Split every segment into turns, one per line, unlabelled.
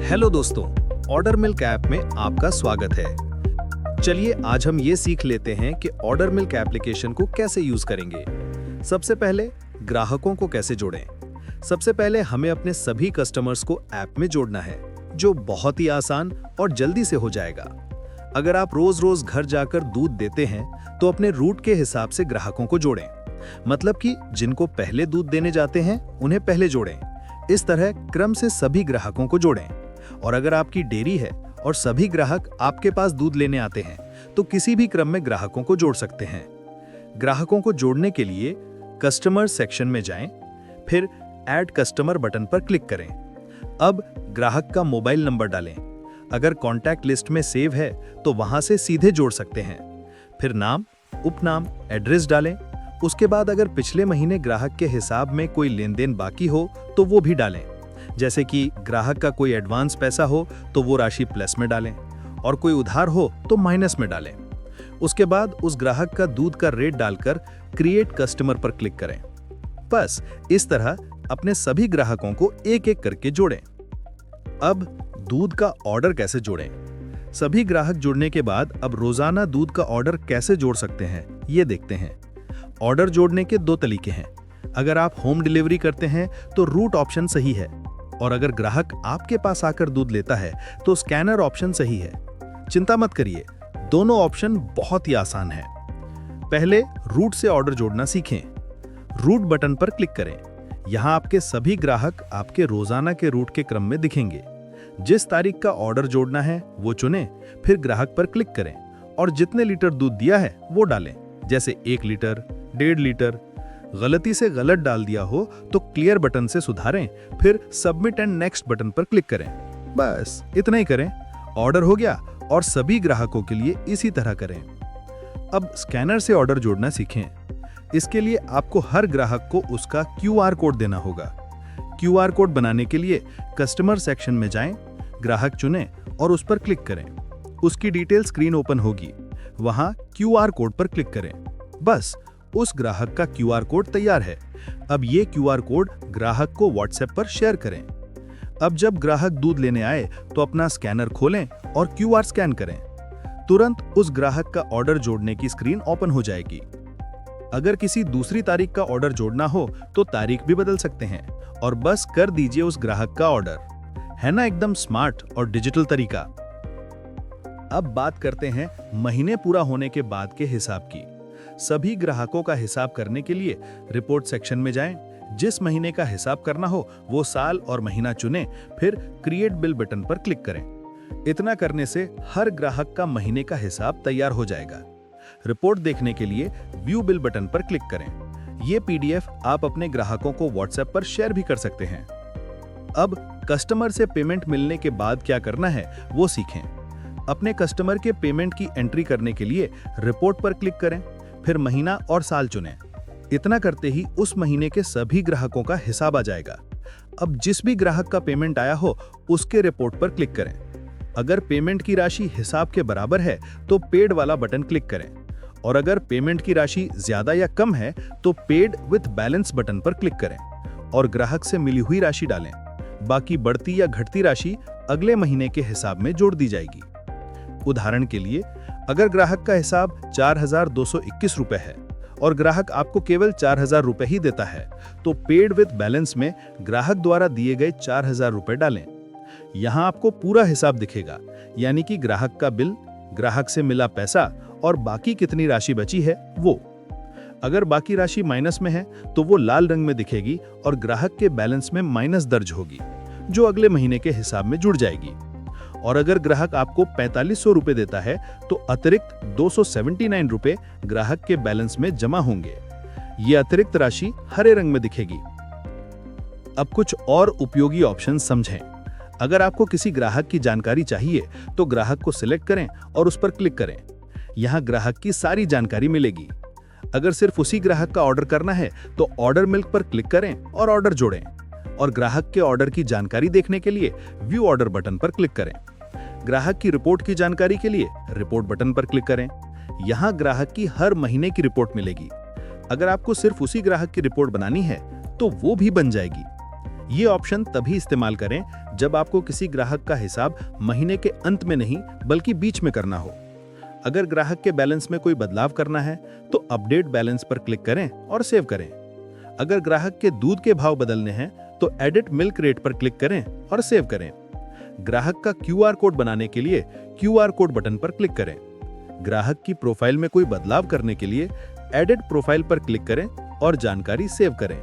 Hello दोस्तों, order milk app में आपका स्वागत है। चलिए आज हम ये सीख लेते हैं कि ऑर्डर मिल्क एप्लीकेशन को कैसे यूज करेंगे। सबसे पहले ग्राहकों को कैसे जोड़ें। सबसे पहले हमें अपने सभी कस्टमर्स को ऐप में जोड़ना है, जो बहुत ही आसान और जल्दी से हो जाएगा। अगर आप रोज रोज घर जाकर दूध देते हैं तो अपने रूट के हिसाब से ग्राहकों को जोड़ें। मतलब कि जिनको पहले दूध देने जाते हैं उन्हें पहले जोड़ें। इस तरह क्रम से सभी ग्राहकों को जोड़ें। और अगर आपकी डेयरी है और सभी ग्राहक आपके पास दूध लेने आते हैं तो किसी भी क्रम में ग्राहकों को जोड़ सकते हैं। ग्राहकों को जोड़ने के लिए कस्टमर सेक्शन में जाएं, फिर ऐड कस्टमर बटन पर क्लिक करें। अब ग्राहक का मोबाइल नंबर डालें। अगर कॉन्टैक्ट लिस्ट में सेव है तो वहां से सीधे जोड़ सकते हैं। फिर नाम, उपनाम, एड्रेस डालें। उसके बाद अगर पिछले महीने ग्राहक के हिसाब में कोई लेन देन बाकी हो तो वो भी डालें। जैसे कि ग्राहक का कोई एडवांस पैसा हो तो वो राशि प्लस में डालें और कोई उधार हो तो माइनस में डालें। उसके बाद उस ग्राहक का दूध का रेट डालकर क्रिएट कस्टमर पर क्लिक करें। बस इस तरह अपने सभी ग्राहकों को एक एक करके जोड़ें। अब दूध का ऑर्डर कैसे जोड़ें। सभी ग्राहक जुड़ने के बाद अब रोजाना दूध का ऑर्डर कैसे जोड़ सकते हैं ये देखते हैं। ऑर्डर जोड़ने के दो तरीके हैं। अगर आप होम डिलीवरी करते हैं तो रूट ऑप्शन सही है, और अगर ग्राहक आपके पास आकर दूध लेता है तो स्कैनर ऑप्शन सही है। चिंता मत करिए, दोनों ऑप्शन बहुत ही आसान है। पहले रूट से ऑर्डर जोड़ना सीखें। रूट बटन पर क्लिक करें। यहां आपके सभी ग्राहक आपके रोजाना के रूट के क्रम में दिखेंगे। जिस तारीख का ऑर्डर जोड़ना है वो चुनें, फिर ग्राहक पर क्लिक करें और जितने लीटर दूध दिया है वो डालें, जैसे 1 लीटर, 1.5 लीटर। गलती से गलत डाल दिया हो तो क्लियर बटन से सुधारें, फिर सबमिट एंड नेक्स्ट बटन पर क्लिक करें। बस इतना ही करें, ऑर्डर हो गया। और सभी ग्राहकों के लिए इसी तरह करें। अब स्कैनर से ऑर्डर जोड़ना सीखें। इसके लिए आपको हर ग्राहक को उसका QR कोड देना होगा। QR कोड बनाने के लिए कस्टमर सेक्शन में जाएं, ग्राहक चुनें और उस पर क्लिक करें। उसकी डिटेल स्क्रीन ओपन होगी, वहां QR कोड पर क्लिक करें। बस उस ग्राहक का QR कोड तैयार है। अब ये QR कोड ग्राहक को WhatsApp पर शेयर करें। अब जब ग्राहक दूध लेने आए तो अपना स्कैनर खोलें और QR स्कैन करें। तुरंत उस ग्राहक का ऑर्डर जोड़ने की स्क्रीन ओपन हो जाएगी। अगर किसी दूसरी तारीख का ऑर्डर जोड़ना हो तो तारीख भी बदल सकते हैं और बस कर दीजिए उस ग्राहक का ऑर्डर। है ना एकदम स्मार्ट और डिजिटल तरीका। अब बात करते हैं महीने पूरा होने के बाद के हिसाब की। सभी ग्राहकों का हिसाब करने के लिए रिपोर्ट सेक्शन में जाएं। जिस महीने का हिसाब करना हो वो साल और महीना चुनें, फिर क्रिएट बिल बटन पर क्लिक करें। इतना करने से हर ग्राहक का महीने का हिसाब तैयार हो जाएगा। रिपोर्ट देखने के लिए व्यू बिल बटन पर क्लिक करें। ये PDF आप अपने ग्राहकों को WhatsApp पर शेयर भी कर सकते हैं। अब कस्टमर से पेमेंट मिलने के बाद क्या करना है वो सीखें। अपने कस्टमर के पेमेंट की एंट्री करने के लिए रिपोर्ट पर क्लिक करें, फिर महीना और साल चुनें। इतना करते ही उस महीने के सभी ग्राहकों का हिसाब आ जाएगा। अब जिस भी ग्राहक का पेमेंट आया हो उसके रिपोर्ट पर क्लिक करें। अगर पेमेंट की राशि हिसाब के बराबर है तो पेड वाला बटन क्लिक करें, और अगर पेमेंट की राशि ज्यादा या कम है तो पेड विथ बैलेंस बटन पर क्लिक करें और ग्राहक से मिली हुई राशि डालें। बाकी बढ़ती या घटती राशि अगले महीने के हिसाब में जोड़ दी जाएगी। उदाहरण के लिए, अगर ग्राहक का हिसाब 4,221 रुपए है और ग्राहक आपको केवल 4,000 रुपए ही देता है तो पेड विद बैलेंस में ग्राहक द्वारा दिए गए 4,000 रुपए डालें। यहां आपको पूरा हिसाब दिखेगा, यानी कि ग्राहक का बिल, ग्राहक से मिला पैसा और बाकी कितनी राशि बची है वो। अगर बाकी राशि माइनस में है तो वो लाल रंग में दिखेगी और ग्राहक के बैलेंस में माइनस दर्ज होगी, जो अगले महीने के हिसाब में जुड़ जाएगी। और अगर ग्राहक आपको 4,500 रुपए देता है तो अतिरिक्त 279 रुपए ग्राहक के बैलेंस में जमा होंगे। ये अतिरिक्त राशि हरे रंग में दिखेगी। अब कुछ और उपयोगी ऑप्शन समझें। अगर आपको किसी ग्राहक की जानकारी चाहिए तो ग्राहक को सिलेक्ट करें और उस पर क्लिक करें। यहां ग्राहक की सारी जानकारी मिलेगी। अगर सिर्फ उसी ग्राहक का ऑर्डर करना है तो ऑर्डर मिल्क पर क्लिक करें और ऑर्डर जोड़ें। और ग्राहक के ऑर्डर की जानकारी देखने के लिए व्यू ऑर्डर बटन पर क्लिक करें। ग्राहक की रिपोर्ट की जानकारी के लिए रिपोर्ट बटन पर क्लिक करें। यहां ग्राहक की हर महीने की रिपोर्ट मिलेगी। अगर आपको सिर्फ उसी ग्राहक की रिपोर्ट बनानी है तो वो भी बन जाएगी। ये ऑप्शन तभी इस्तेमाल करें जब आपको किसी ग्राहक का हिसाब महीने के अंत में नहीं बल्कि बीच में करना हो। अगर ग्राहक के बैलेंस में कोई बदलाव करना है तो अपडेट बैलेंस पर क्लिक करें और सेव करें। अगर ग्राहक के दूध के भाव बदलने हैं तो एडिट मिल्क रेट पर क्लिक करें और सेव करें। ग्राहक का QR कोड बनाने के लिए QR कोड बटन पर क्लिक करें। ग्राहक की प्रोफाइल में कोई बदलाव करने के लिए एडिट प्रोफाइल पर क्लिक करें और जानकारी सेव करें।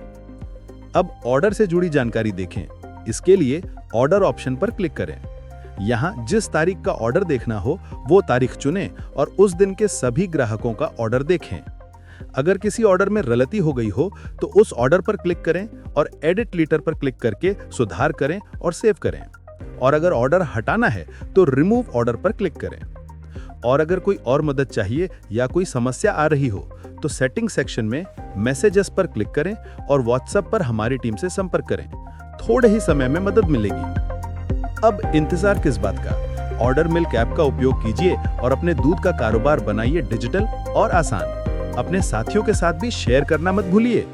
अब ऑर्डर से जुड़ी जानकारी देखें। इसके लिए ऑर्डर ऑप्शन पर क्लिक करें। यहाँ जिस तारीख का ऑर्डर देखना हो वो तारीख चुनें और उस दिन के सभी ग्राहकों का ऑर्डर देखें। अगर किसी ऑर्डर में गलती हो गई हो तो उस ऑर्डर पर क्लिक करें और एडिट लीटर पर क्लिक करके सुधार करें और सेव करें। और अगर ऑर्डर हटाना है तो रिमूव ऑर्डर पर क्लिक करें। और अगर कोई और मदद चाहिए या कोई समस्या आ रही हो तो सेटिंग सेक्शन में मैसेजेस पर क्लिक करें और व्हाट्सएप पर हमारी टीम से संपर्क करें। थोड़े ही समय में मदद मिलेगी। अब इंतजार किस बात का? ऑर्डर मिल्क ऐप का उपयोग कीजिए और अपने दूध का कारोबार बनाइए डिजिटल और आसान। अपने साथियों के साथ भी शेयर करना मत भूलिए।